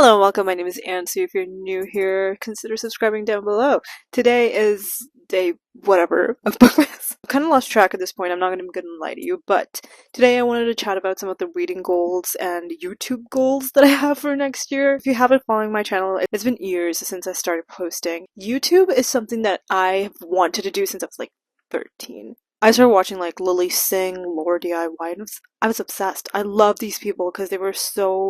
Hello and welcome, my name is Ansu. If you're new here, consider subscribing down below. Today is day whatever of Bookmas. I've kind of lost track at this point, I'm not gonna lie to you, but today I wanted to chat about some of the reading goals and YouTube goals that I have for next year. If you haven't following my channel, it's been years since I started posting. YouTube is something that I have wanted to do since I was like 13. I started watching like Lily Singh, Lore DIY, and I was obsessed. I love these people because they were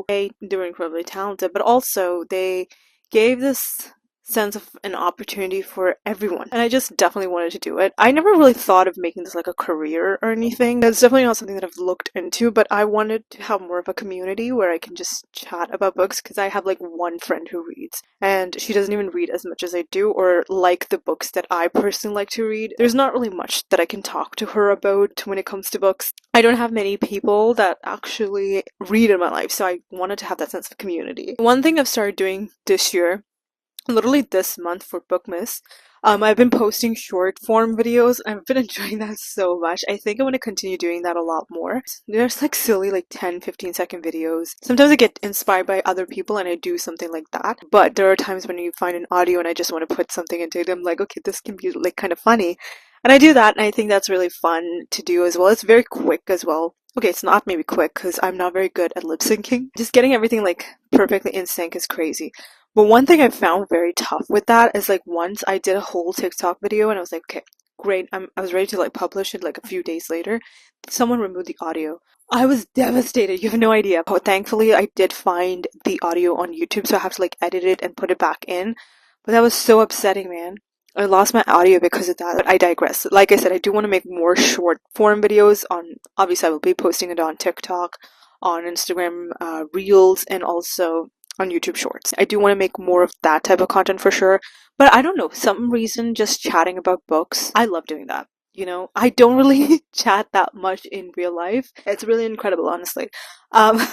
they were incredibly talented, but also they gave this sense of an opportunity for everyone. And I just definitely wanted to do it. I never really thought of making this like a career or anything. It's definitely not something that I've looked into, but I wanted to have more of a community where I can just chat about books because I have like one friend who reads and she doesn't even read as much as I do or like the books that I personally like to read. There's not really much that I can talk to her about when it comes to books. I don't have many people that actually read in my life, so I wanted to have that sense of community. One thing I've started doing this year, literally this month for Bookmas, I've been posting short form videos. I've been enjoying that so much. I think I want to continue doing that a lot more. There's like silly like 10-15 second videos. Sometimes I get inspired by other people and I do something like that, but there are times when you find an audio and I just want to put something into it. I'm like, okay, this can be like kind of funny, and I do that, and I think that's really fun to do as well. It's very quick as well. Okay, it's not maybe quick because I'm not very good at lip syncing. Just getting everything like perfectly in sync is crazy. But one thing I found very tough with that is like once I did a whole TikTok video and I was like, okay, great. I was ready to like publish it like a few days later. Someone removed the audio. I was devastated. You have no idea. But thankfully, I did find the audio on YouTube, so I have to like edit it and put it back in. But that was so upsetting, man. I lost my audio because of that. But I digress. Like I said, I do want to make more short form videos on, obviously I will be posting it on TikTok, on Instagram Reels, and also on YouTube Shorts. I do want to make more of that type of content for sure, but I don't know, some reason just chatting about books, I love doing that. You know, I don't really chat that much in real life. It's really incredible, honestly. Um,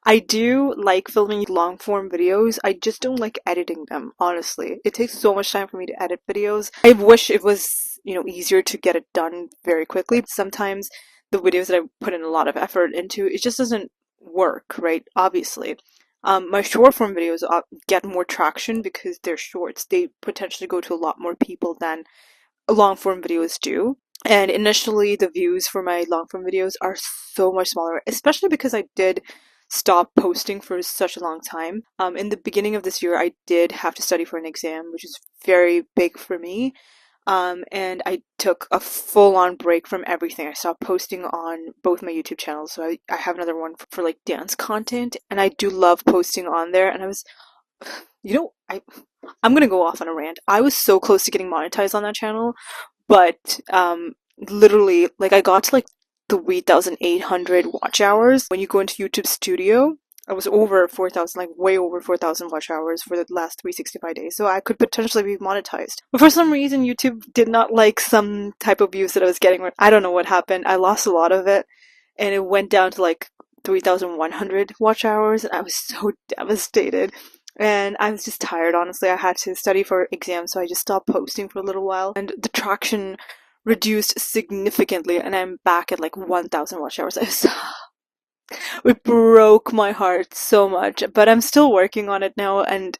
I do like filming long form videos. I just don't like editing them, honestly. It takes so much time for me to edit videos. I wish it was, easier to get it done very quickly. Sometimes the videos that I put in a lot of effort into, it just doesn't work, right? Obviously. My short form videos get more traction because they're shorts. They potentially go to a lot more people than long form videos do. And initially, the views for my long form videos are so much smaller, especially because I did stop posting for such a long time. In the beginning of this year, I did have to study for an exam, which is very big for me. And I took a full-on break from everything. I stopped posting on both my YouTube channels, so I have another one for like dance content, and I do love posting on there. And I was, I'm gonna go off on a rant. I was so close to getting monetized on that channel, but literally, like I got to like 3,800 watch hours. When you go into YouTube Studio, I was over 4,000, like way over 4,000 watch hours for the last 365 days. So I could potentially be monetized. But for some reason, YouTube did not like some type of views that I was getting. I don't know what happened. I lost a lot of it. And it went down to like 3,100 watch hours. And I was so devastated. And I was just tired, honestly. I had to study for exams, so I just stopped posting for a little while. And the traction reduced significantly. And I'm back at like 1,000 watch hours. It broke my heart so much, but I'm still working on it now. And,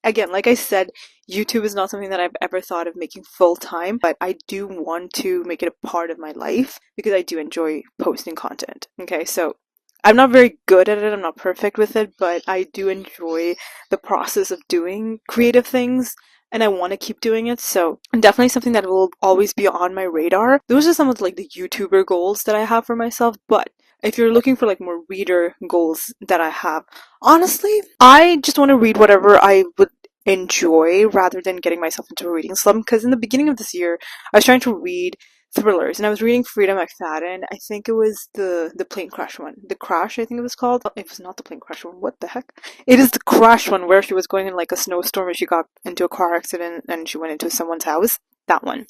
again, like I said, YouTube is not something that I've ever thought of making full time, but I do want to make it a part of my life because I do enjoy posting content. Okay, so I'm not very good at it, I'm not perfect with it, but I do enjoy the process of doing creative things. And I want to keep doing it, so definitely something that will always be on my radar. Those are some of like the YouTuber goals that I have for myself, but if you're looking for like more reader goals that I have, honestly, I just want to read whatever I would enjoy rather than getting myself into a reading slump. Because in the beginning of this year, I was trying to read thrillers and I was reading Freedom McFadden. I think it was the plane crash one. The Crash, I think it was called. It was not the plane crash one. What the heck? It is the Crash one where she was going in like a snowstorm and she got into a car accident and she went into someone's house. That one.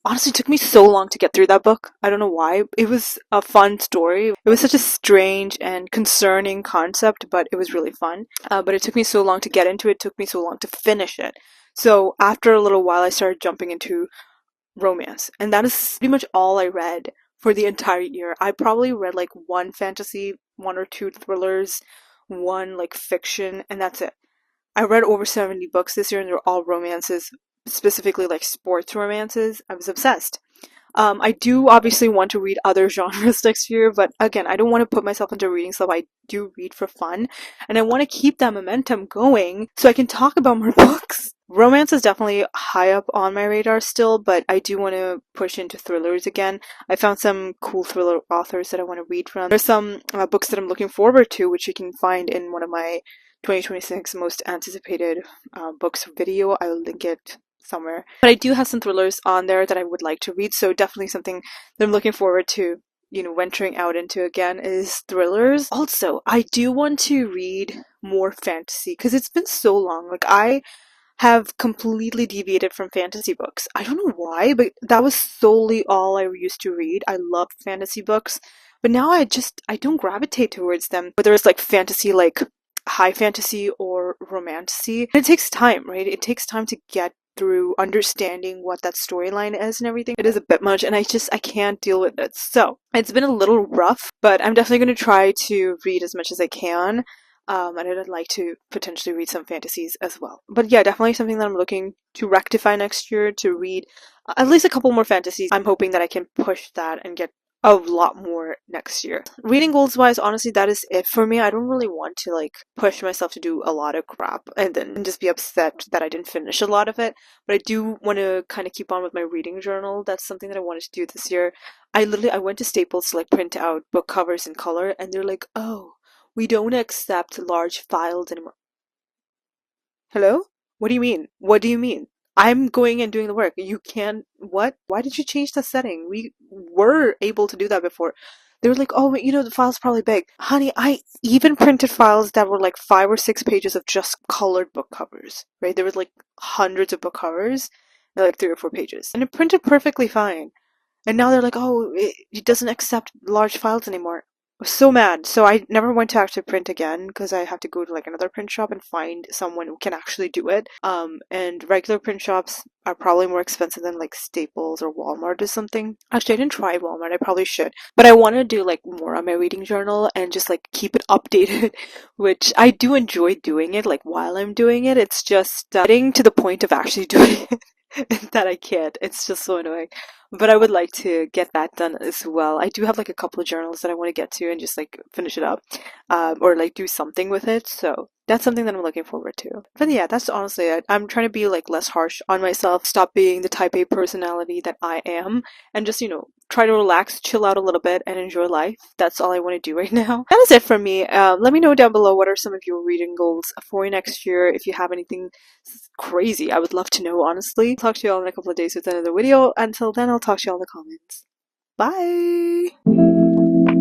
Honestly, it took me so long to get through that book. I don't know why. It was a fun story. It was such a strange and concerning concept, but it was really fun. But it took me so long to get into it. It took me so long to finish it. So after a little while, I started jumping into romance. And that is pretty much all I read for the entire year. I probably read like one fantasy, one or two thrillers, one like fiction, and that's it. I read over 70 books this year, and they're all romances, specifically like sports romances. I was obsessed. I do obviously want to read other genres next year, but again, I don't want to put myself into reading stuff. I do read for fun, and I want to keep that momentum going so I can talk about more books. Romance is definitely high up on my radar still, but I do want to push into thrillers again. I found some cool thriller authors that I want to read from. There's some books that I'm looking forward to, which you can find in one of my 2026 most anticipated books video. I'll link it somewhere. But I do have some thrillers on there that I would like to read, so definitely something that I'm looking forward to, venturing out into again is thrillers. Also, I do want to read more fantasy because it's been so long. Like, I have completely deviated from fantasy books. I don't know why, but that was solely all I used to read. I loved fantasy books, but now I don't gravitate towards them. Whether it's like fantasy, like high fantasy or romantasy. It takes time, right? It takes time to get through understanding what that storyline is and everything. It is a bit much, and I can't deal with it. So it's been a little rough, but I'm definitely going to try to read as much as I can. And I'd like to potentially read some fantasies as well. But yeah, definitely something that I'm looking to rectify next year, to read at least a couple more fantasies. I'm hoping that I can push that and get a lot more next year. Reading goals wise, honestly, that is it for me. I don't really want to like push myself to do a lot of crap and then just be upset that I didn't finish a lot of it. But I do want to kind of keep on with my reading journal. That's something that I wanted to do this year. I went to Staples to like print out book covers in color, and they're like, "Oh, we don't accept large files anymore." Hello? What do you mean? What do you mean? I'm going and doing the work. You can't. What? Why did you change the setting? We were able to do that before. They were like, oh, the file's probably big. Honey, I even printed files that were like 5 or 6 pages of just colored book covers, right? There was like hundreds of book covers, and like 3 or 4 pages. And it printed perfectly fine. And now they're like, oh, it doesn't accept large files anymore. I was so mad. So I never went to actually print again because I have to go to like another print shop and find someone who can actually do it. And regular print shops are probably more expensive than like Staples or Walmart or something. Actually, I didn't try Walmart. I probably should. But I want to do like more on my reading journal and just like keep it updated, which I do enjoy doing it like while I'm doing it. It's just getting to the point of actually doing it that I can't. It's just so annoying. But I would like to get that done as well. I do have like a couple of journals that I want to get to and just like finish it up, or like do something with it. So that's something that I'm looking forward to. But yeah, that's honestly it. I'm trying to be like less harsh on myself, stop being the type A personality that I am, and just, try to relax, chill out a little bit, and enjoy life. That's all I want to do right now. That is it for me. Let me know down below what are some of your reading goals for next year. If you have anything crazy, I would love to know, honestly. Talk to you all in a couple of days with another video. Until then, I'll talk to you all in the comments. Bye!